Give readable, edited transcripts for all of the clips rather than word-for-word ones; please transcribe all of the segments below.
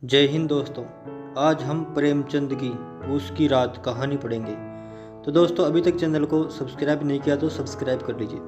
जय हिंद दोस्तों। आज हम प्रेमचंद की पूस की रात कहानी पढ़ेंगे। तो दोस्तों, अभी तक चैनल को सब्सक्राइब नहीं किया तो सब्सक्राइब कर लीजिए।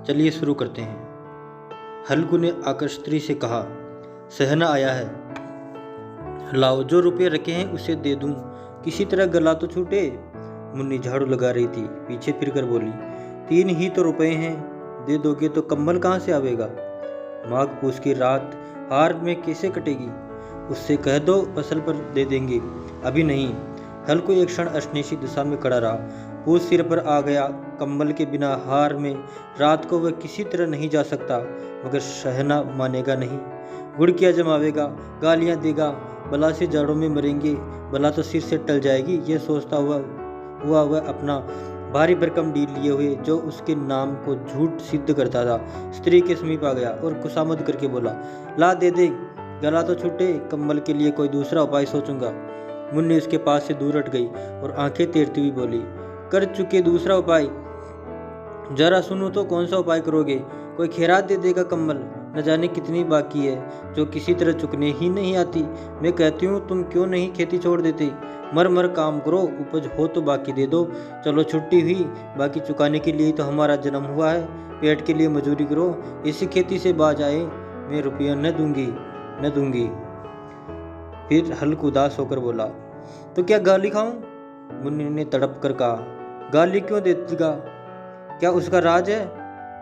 चलिए शुरू करते हैं। हल्कू ने आकर स्त्री से कहा, सहना आया है, लाओ, जो रुपये रखे हैं उसे दे दूं, किसी तरह गला तो छूटे। मुन्नी झाड़ू लगा रही थी, पीछे फिरकर बोली, 3 ही तो रुपए हैं, दे दोगे तो कम्बल कहाँ से आवेगा? माघ पूस की रात हार में कैसे कटेगी? उससे कह दो फसल पर दे देंगे, अभी नहीं। हल्कू एक क्षण अशनेशी दिशा में खड़ा रहा। पूस सिर पर आ गया, कम्बल के बिना हार में रात को वह किसी तरह नहीं जा सकता। मगर सहना मानेगा नहीं, गुड़कियाँ जमावेगा, गालियाँ देगा, भला से जाड़ों में मरेंगे, भला तो सिर से टल जाएगी। यह सोचता हुआ वह अपना भारी भरकम डील लिए हुए जो उसके नाम को झूठ सिद्ध करता था स्त्री के समीप आ गया और खुशामद करके बोला, ला दे दे, गला तो छूटे, कम्बल के लिए कोई दूसरा उपाय सोचूंगा। मुन्नी उसके पास से दूर हट गई और आंखें तैरती हुई बोली, कर चुके दूसरा उपाय? जरा सुनो तो, कौन सा उपाय करोगे? कोई खैरात दे देगा कम्बल, न जाने कितनी बाकी है जो किसी तरह चुकने ही नहीं आती। मैं कहती हूँ तुम क्यों नहीं खेती छोड़ देते? मर मर काम करो, उपज हो तो बाकी दे दो। चलो छुट्टी हुई, बाकी चुकाने के लिए तो हमारा जन्म हुआ है। पेट के लिए मजूरी करो, इसी खेती से बाज आए। मैं रुपया न दूंगी। फिर हल्क उदास होकर बोला, तो क्या गाली खाऊं? मुन्नी ने तड़प कर कहा, गाली क्यों देगा? क्या उसका राज है?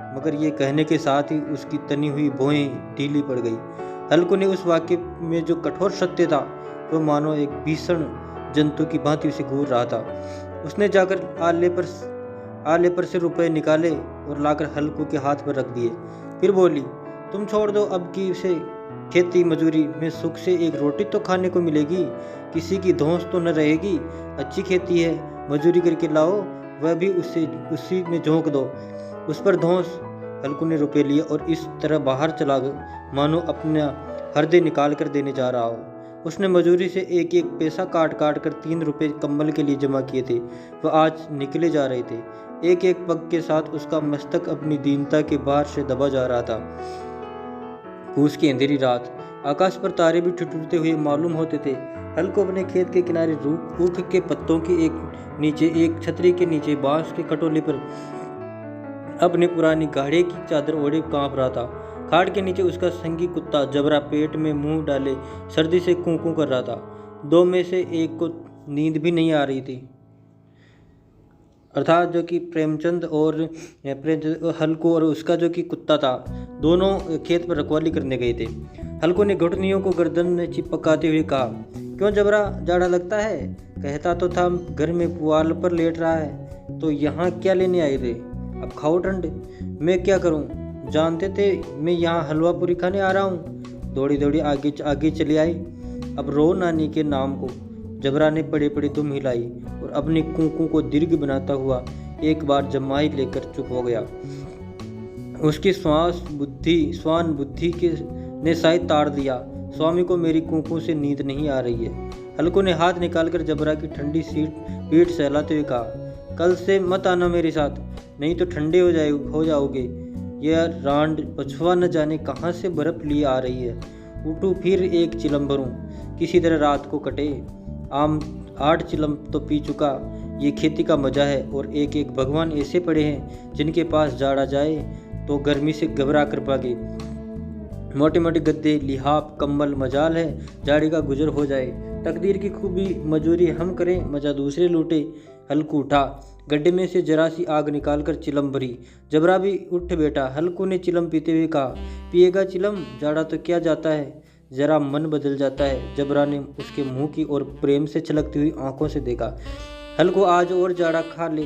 मगर ये कहने के साथ ही उसकी तनी हुई भौहें ढीली पड़ गई। हल्कू ने उस वाक्य में जो कठोर सत्य था वो मानो एक भीषण जंतु की भांति उसे घूर रहा था। उसने जाकर आले पर से रुपए निकाले और लाकर हल्कू के हाथ पर रख दिए। फिर बोली, तुम छोड़ दो अब की उसे, खेती मजूरी में सुख से एक रोटी तो खाने को मिलेगी, किसी की धौंस तो न रहेगी। अच्छी खेती है, मजूरी करके लाओ, वह भी उसी में झोंक दो, उस पर धौंस। हल्कू ने रुपए लिए और इस तरह बाहर चला गया मानो अपना हृदय निकाल कर देने जा रहा हो। उसने मजूरी से एक एक पैसा काट कर 3 रुपए कम्बल के लिए जमा किए थे। वह आज निकले जा रहे थे। एक एक पग के साथ उसका मस्तक अपनी दीनता के भार से दबा जा रहा था। पूस की अंधेरी रात, आकाश पर तारे भी ठिठुरते हुए मालूम होते थे। हल्को अपने खेत के किनारे ऊख के पत्तों की एक छतरी के नीचे बांस के खटोले पर अपने पुरानी गाढ़े की चादर ओढ़े कांप रहा था। खाट के नीचे उसका संगी कुत्ता जबरा पेट में मुंह डाले सर्दी से कूं कूं कर रहा था। 2 में से एक को नींद भी नहीं आ रही थी, अर्थात जो कि प्रेमचंद और हल्को और उसका जो कि कुत्ता था, दोनों खेत पर रखवाली करने गए थे। हल्को ने घुटनियों को गर्दन में चिपकाते हुए कहा, क्यों जबरा, जाड़ा लगता है? कहता तो था घर में पुआल पर लेट रहा है, तो यहाँ क्या लेने आए थे? अब खाओ ठंड। मैं क्या करूं? जानते थे मैं यहाँ हलवा पूरी खाने आ रहा हूँ। दौड़ी आगे चली आई। अब रो नानी के नाम को। जबरा ने पड़े दुम हिलाई और अपनी कूकू को दीर्घ बनाता हुआ एक बार जमाई लेकर चुप हो गया। उसकी स्वान बुद्धि ने शायद ताड़ दिया। स्वामी को मेरी कूकू से नींद नहीं आ रही है। हल्को ने हाथ निकालकर जबरा की ठंडी पीठ सहलाते हुए कहा, कल से मत आना मेरे साथ, नहीं तो ठंडे हो जाओगे। यह रांड पछुआ न जाने कहाँ से बर्फ लिए आ रही है। उठूँ फिर एक चिलम भरूं, किसी तरह रात को कटे। 8 चिलम तो पी चुका। ये खेती का मजा है। और एक एक भगवान ऐसे पड़े हैं जिनके पास जाड़ा जाए तो गर्मी से घबरा कर भागे। मोटे मोटे गद्दे, लिहाफ, कम्बल, मजाल है जाड़ी का गुजर हो जाए। तकदीर की खूबी, मजूरी हम करें, मजा दूसरे लूटे। हल्कू उठा, गड्ढे में से जरा सी आग निकालकर चिलम भरी। जबरा भी उठ बैठा। हल्कू ने चिलम पीते हुए कहा, पिएगा चिलम? जाड़ा तो क्या जाता है, जरा मन बदल जाता है। जबरा ने उसके मुंह की ओर प्रेम से छलकती हुई आंखों से देखा। हल्कू, आज और जाड़ा खा ले,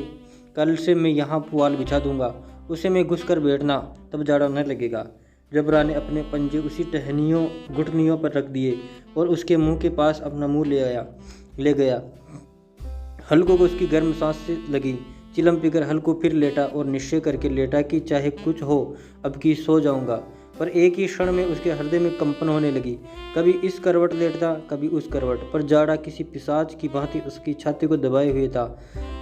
कल से मैं यहाँ पुआल बिछा दूंगा, उसे में घुस कर बैठना, तब जाड़ा न लगेगा। जबरा ने अपने पंजे उसी घुटनियों पर रख दिए और उसके मुंह के पास अपना मुंह ले गया। हल्को को उसकी गर्म सांस से लगी। चिलम पीकर हल्को फिर लेटा और निश्चय करके लेटा कि चाहे कुछ हो अब की सो जाऊंगा। पर एक ही क्षण में उसके हृदय में कंपन होने लगी। कभी इस करवट लेटता, कभी उस करवट पर। जाड़ा किसी पिशाच की भांति उसकी छाती को दबाए हुए था।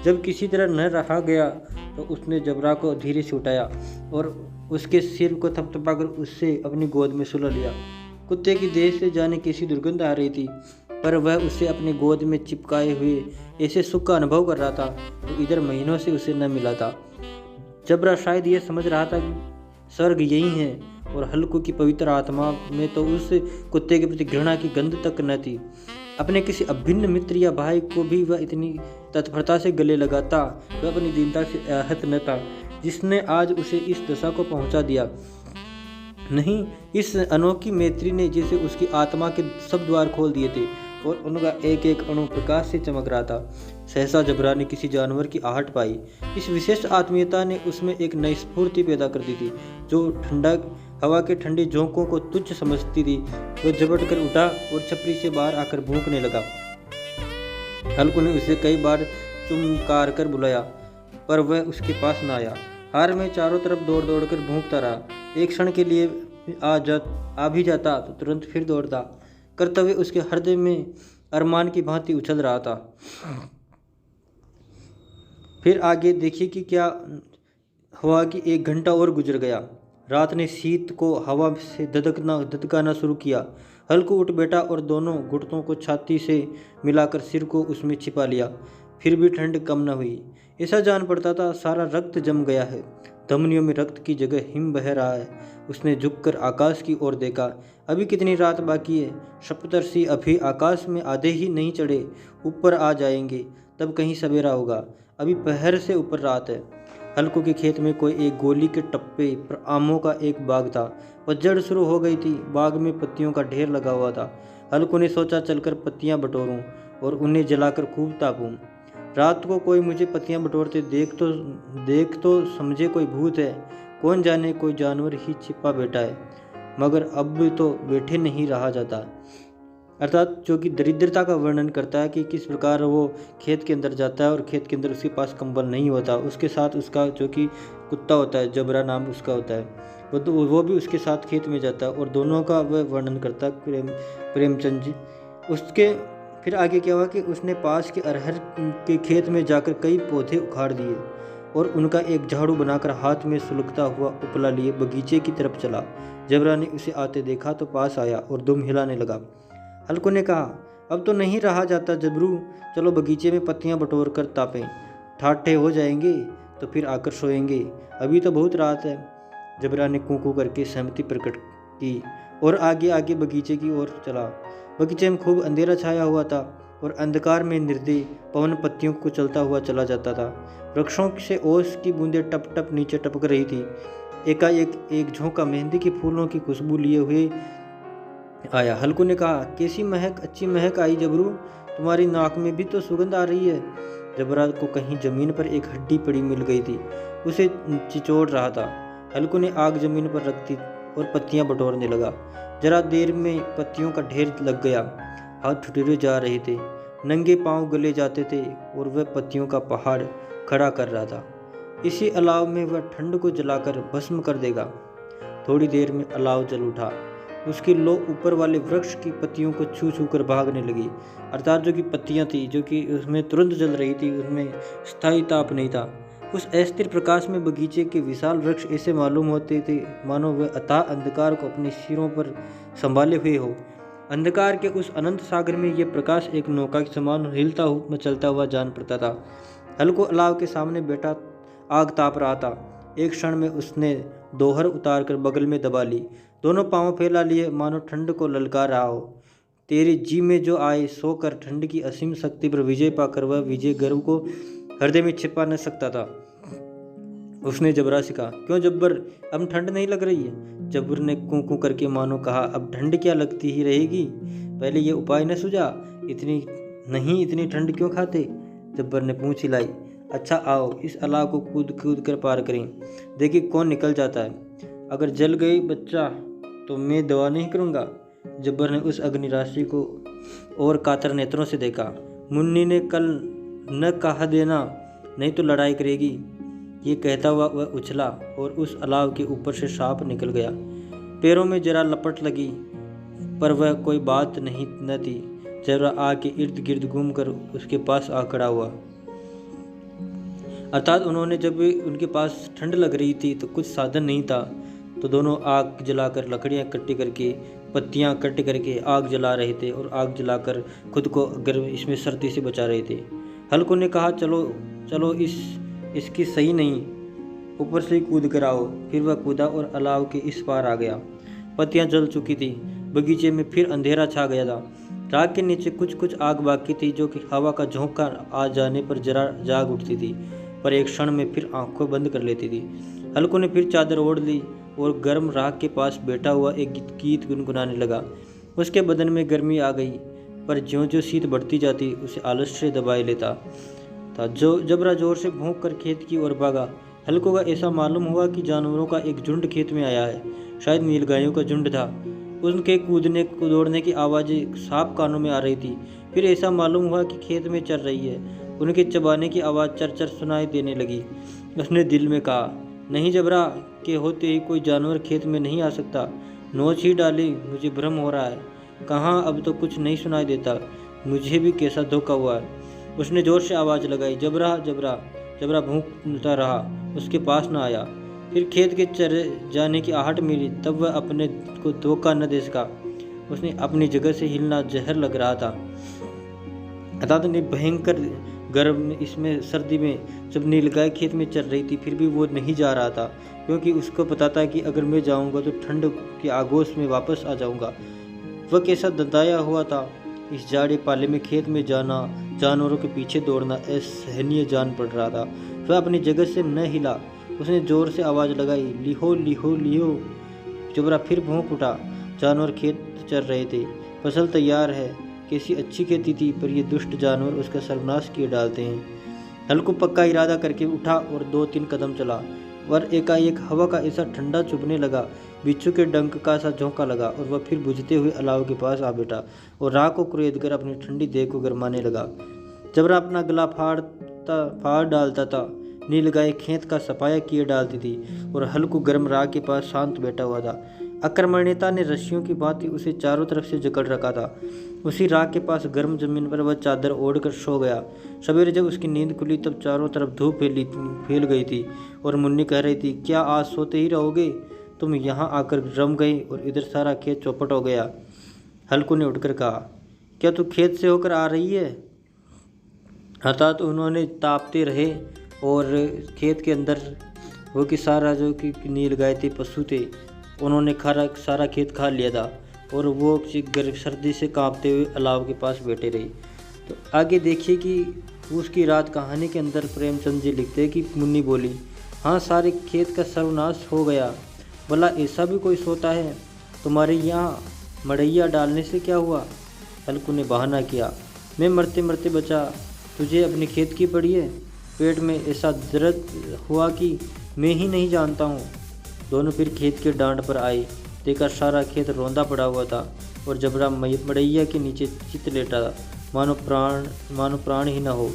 जब किसी तरह न रहा गया तो उसने जबरा को धीरे से उठाया और उसके सिर को थपथपाकर उससे अपनी गोद में सुला लिया। कुत्ते की देह से जाने कैसी दुर्गंध आ रही थी, पर वह उसे अपने गोद में चिपकाए हुए ऐसे सुख का अनुभव कर रहा था तो इधर महीनों से उसे न मिला था। जबरा शायद यह समझ रहा था कि स्वर्ग यही है, और हल्कू की पवित्र आत्मा में तो उस कुत्ते के प्रति घृणा की गंध तक न थी। अपने किसी अभिन्न मित्र या भाई को भी वह इतनी तत्परता से गले लगाता, वह अपनी दीनता से आहत न था जिसने आज उसे इस दशा को पहुंचा दिया। नहीं, इस अनोखी मैत्री ने जैसे उसकी आत्मा के सब द्वार खोल दिए थे और उनका एक एक अणु प्रकाश से चमक रहा था। सहसा जबरा ने किसी जानवर की आहट पाई। इस विशेष आत्मीयता ने उसमें एक नई स्फूर्ति पैदा कर दी थी। जो ठंडा हवा के ठंडे झोंकों को तुच्छ समझती थी, वह झपट कर उठा और छपरी से बाहर आकर भूंकने लगा। हल्कू ने उसे कई बार चुमकार कर बुलाया, पर वह उसके पास न आया। हार में चारों तरफ दौड़ दौड़ कर भूंकता रहा। एक क्षण के लिए आ भी जाता तो तुरंत फिर दौड़ता। कर्तव्य उसके हृदय में अरमान की भांति उछल रहा था। फिर आगे देखिए कि क्या हुआ कि 1 घंटा और गुजर गया। रात ने शीत को हवा से धधकाना शुरू किया। हल्कू उठ बैठा और दोनों घुटनों को छाती से मिलाकर सिर को उसमें छिपा लिया। फिर भी ठंड कम न हुई। ऐसा जान पड़ता था सारा रक्त जम गया है, धमनियों में रक्त की जगह हिम बह रहा है। उसने झुककर आकाश की ओर देखा। अभी कितनी रात बाकी है। सप्तर्षि अभी आकाश में आधे ही नहीं चढ़े, ऊपर आ जाएंगे, तब कहीं सवेरा होगा। अभी पहर से ऊपर रात है। हल्कू के खेत में कोई एक गोली के टप्पे पर आमों का एक बाग था। पतझड़ शुरू हो गई थी। बाग में पत्तियों का ढेर लगा हुआ था। हल्कू ने सोचा चलकर पत्तियां बटोरूं और उन्हें जलाकर खूब तापूं। रात को कोई मुझे पत्तियां बटोरते देख तो समझे कोई भूत है, कौन जाने कोई जानवर ही छिपा बैठा है। मगर अब तो बैठे नहीं रहा जाता। अर्थात जो कि दरिद्रता का वर्णन करता है कि किस प्रकार वो खेत के अंदर जाता है और खेत के अंदर उसके पास कंबल नहीं होता, उसके साथ उसका जो कि कुत्ता होता है, जबरा नाम उसका होता है, वो भी उसके साथ खेत में जाता है और दोनों का वह वर्णन करता है प्रेमचंद जी। उसके फिर आगे क्या हुआ कि उसने पास के अरहर के खेत में जाकर कई पौधे उखाड़ दिए और उनका एक झाड़ू बनाकर हाथ में सुलगता हुआ उपला लिए बगीचे की तरफ चला। जबरा ने उसे आते देखा तो पास आया और दुम हिलाने लगा। हल्कू ने कहा, अब तो नहीं रहा जाता जबरू, चलो बगीचे में पत्तियां बटोर कर तापें, ठाठे हो जाएंगे तो फिर आकर सोएंगे, अभी तो बहुत रात है। जबरा ने कूं करके सहमति प्रकट की और आगे आगे बगीचे की ओर चला। बगीचे में खूब अंधेरा छाया हुआ था और अंधकार में निर्दय पवन पत्तियों को चलता हुआ चला जाता था। वृक्षों से ओस की बूंदें टप टप नीचे टपक रही थी। एकाएक एक झोंका मेहंदी के फूलों की खुशबू लिए हुए आया। हल्कू ने कहा, कैसी महक, अच्छी महक आई जबरू, तुम्हारी नाक में भी तो सुगंध आ रही है। जबरा को कहीं जमीन पर एक हड्डी पड़ी मिल गई थी, उसे चिचोड़ रहा था। हल्कू ने आग जमीन पर रख दी और पत्तियां बटोरने लगा। जरा देर में पत्तियों का ढेर लग गया। हाथ ठुठुरे जा रहे थे, नंगे पांव गले जाते थे और वह पत्तियों का पहाड़ खड़ा कर रहा था। इसी अलाव में वह ठंड को जलाकर भस्म कर देगा। थोड़ी देर में अलाव जल उठा। उसकी लो ऊपर वाले वृक्ष की पत्तियों को छू छू कर भागने लगी। अर्थात जो कि पत्तियां थी जो कि उसमें तुरंत जल रही थी, उसमें स्थायी ताप नहीं था। उस अस्थिर प्रकाश में बगीचे के विशाल वृक्ष ऐसे मालूम होते थे मानो वह अथाह अंधकार को अपने सिरों पर संभाले हुए हो। अंधकार के उस अनंत सागर में यह प्रकाश एक नौका के समान हिलता हुआ चलता हुआ जान पड़ता था। हल्कू अलाव के सामने बैठा आग ताप रहा था। एक क्षण में उसने दोहर उतार कर बगल में दबा ली, दोनों पांव फैला लिए मानो ठंड को ललकार रहा हो। तेरे जी में जो आए सो कर, ठंड की असीम शक्ति पर विजय पाकर वह विजय गर्व को हृदय में छिपा न सकता था। उसने जबरा से कहा, क्यों जब्बर, अब ठंड नहीं लग रही है? जब्बर ने कूं करके मानो कहा, अब ठंड क्या लगती ही रहेगी, पहले ये उपाय न सूझा? इतनी ठंड क्यों खाते? जब्बर ने पूंछ हिलाई। अच्छा आओ इस अलाव को कूद कर पार करें, देखिए कौन निकल जाता है। अगर जल गई बच्चा तो मैं दवा नहीं करूँगा। जब्बर ने उस अग्निराशि को और कातर नेत्रों से देखा। मुन्नी ने कल न कहा देना, नहीं तो लड़ाई करेगी। ये कहता हुआ वह उछला और उस अलाव के ऊपर से सांप निकल गया। पैरों में जरा लपट लगी, पर वह कोई बात नहीं न थी। जरा आग के इर्द गिर्द घूम कर उसके पास आ खड़ा हुआ। अर्थात उन्होंने जब उनके पास ठंड लग रही थी तो कुछ साधन नहीं था, तो दोनों आग जलाकर लकड़ियाँ इकट्ठी करके पत्तियां कट करके आग जला रहे थे और आग जलाकर खुद को गर्म इसमें सर्दी से बचा रहे थे। हल्कू ने कहा, चलो चलो इसकी सही नहीं, ऊपर से ही कूद कर आओ। फिर वह कूदा और अलाव के इस पार आ गया। पत्तियां जल चुकी थी। बगीचे में फिर अंधेरा छा गया था। राख के नीचे कुछ कुछ आग बाकी थी, जो कि हवा का झोंका आ जाने पर जरा जाग उठती थी, पर एक क्षण में फिर आंखों बंद कर लेती थी। हल्कू ने फिर चादर ओढ़ ली और गर्म राख के पास बैठा हुआ एक गीत गुनगुनाने लगा। उसके बदन में गर्मी आ गई, पर ज्यों ज्यों शीत बढ़ती जाती उसे आलस से दबाए लेता था। जबरा जोर से भौंक कर खेत की ओर भागा। हल्कू का ऐसा मालूम हुआ कि जानवरों का एक झुंड खेत में आया है। शायद नीलगायों का झुंड था। उनके कूदने दौड़ने की आवाज़ें साफ कानों में आ रही थी। फिर ऐसा मालूम हुआ कि खेत में चल रही है। उनके चबाने की आवाज़ चर सुनाई देने लगी। उसने दिल में कहा, नहीं, जबरा के होते ही कोई जानवर खेत में नहीं आ सकता। नोच ही डाली, मुझे भ्रम हो रहा है। कहाँ, अब तो कुछ नहीं सुनाई देता। मुझे भी कैसा धोखा हुआ है। उसने जोर से आवाज़ लगाई, जबरा जबरा। जबरा भूखता रहा, उसके पास न आया। फिर खेत के चरे जाने की आहट मिली, तब वह अपने को धोखा न दे सका। उसने अपनी जगह से हिलना जहर लग रहा था। अर्थात भयंकर गर्म इसमें सर्दी में जब नीलगाय खेत में चल रही थी, फिर भी वो नहीं जा रहा था, क्योंकि उसको पता था कि अगर मैं जाऊंगा तो ठंड के आगोश में वापस आ जाऊंगा। वह कैसा दंदाया हुआ था। इस जाड़े पाले में खेत में जाना, जानवरों के पीछे दौड़ना असहनीय जान पड़ रहा था। वह अपनी जगह से न हिला। उसने जोर से आवाज़ लगाई, लिहो लिहो लिहो। जबरा फिर भौंक उठा। जानवर खेत चल रहे थे। फसल तैयार है। कैसी अच्छी खेती थी, पर ये दुष्ट जानवर उसका सर्वनाश किए डालते हैं। हल्कू पक्का इरादा करके उठा और 2-3 कदम चला, पर एकाएक हवा का ऐसा ठंडा चुभने लगा, बिच्छू के डंक का सा झोंका लगा और वह फिर बुझते हुए अलाव के पास आ बैठा और राख को कुरेद कर अपनी ठंडी देह को गरमाने लगा। जबरा अपना गला फाड़ डालता था। नीलगाय खेत का सफाया किए डालती थी और हल्कू गर्म राख के पास शांत बैठा हुआ था। आक्रमणीयता ने रस्सियों की भांति उसे चारों तरफ से जकड़ रखा था। उसी राख के पास गर्म जमीन पर वह चादर ओढ़कर सो गया। सवेरे जब उसकी नींद खुली तब चारों तरफ धूप फैल गई थी और मुन्नी कह रही थी, क्या आज सोते ही रहोगे? तुम यहाँ आकर रम गई और इधर सारा खेत चौपट हो गया। हल्कू ने उठकर कहा, क्या तू खेत से होकर आ रही है? अर्थात उन्होंने तापते रहे और खेत के अंदर वो कि सारा जो कि नीलगाय थे, पशु थे, उन्होंने सारा खेत खा लिया था और वो सर्दी से कांपते हुए अलाव के पास बैठे रहे। तो आगे देखिए कि उसकी रात कहानी के अंदर प्रेमचंद जी लिखते हैं कि मुन्नी बोली, हाँ, सारे खेत का सर्वनाश हो गया। भला ऐसा भी कोई सोता है? तुम्हारे यहाँ मड़ैया डालने से क्या हुआ? हल्कू ने बहाना किया, मैं मरते मरते बचा, तुझे अपने खेत की पड़ी है। पेट में ऐसा दर्द हुआ कि मैं ही नहीं जानता हूँ। दोनों फिर खेत के डांड पर आए। देखा सारा खेत रौंदा पड़ा हुआ था और जबरा मड़ैया के नीचे चित लेटा था, मानो प्राण ही न हो।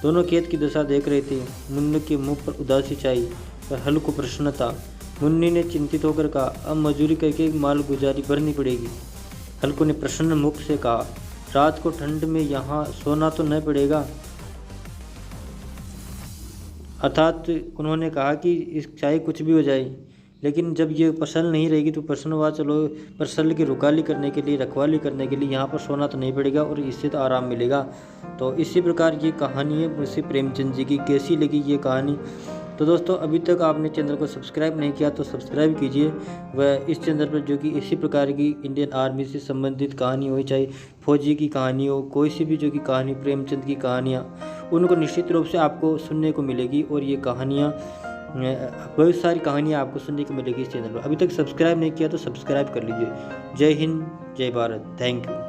दोनों खेत की दशा देख रहे थे। मुन्नी के मुंह पर उदासी छाई पर हल्कू प्रसन्न था। मुन्नी ने चिंतित होकर कहा, अब मजूरी करके माल गुजारी भरनी पड़ेगी। हल्कू ने प्रसन्न मुख से कहा, रात को ठंड में यहाँ सोना तो न पड़ेगा। अर्थात उन्होंने कहा कि चाहे कुछ भी हो जाए, लेकिन जब ये फसल नहीं रहेगी तो प्रश्न हुआ, चलो फसल की रुकाली करने के लिए, रखवाली करने के लिए यहाँ पर सोना तो नहीं पड़ेगा और इससे तो आराम मिलेगा। तो इसी प्रकार ये कहानी है मुंशी प्रेमचंद जी की। कैसी लगी ये कहानी? तो दोस्तों, अभी तक आपने चैनल को सब्सक्राइब नहीं किया तो सब्सक्राइब कीजिए। वह इस चैनल पर जो कि इसी प्रकार की इंडियन आर्मी से संबंधित कहानी हो, चाहे फौजी की कहानी हो, कोई सी भी जो कि कहानी प्रेमचंद की कहानियाँ, उनको निश्चित रूप से आपको सुनने को मिलेगी। और ये कहानियाँ, बहुत सारी कहानियाँ आपको सुनने को मिलेगी इस चैनल पर। अभी तक सब्सक्राइब नहीं किया तो सब्सक्राइब कर लीजिए। जय हिंद, जय भारत, थैंक यू।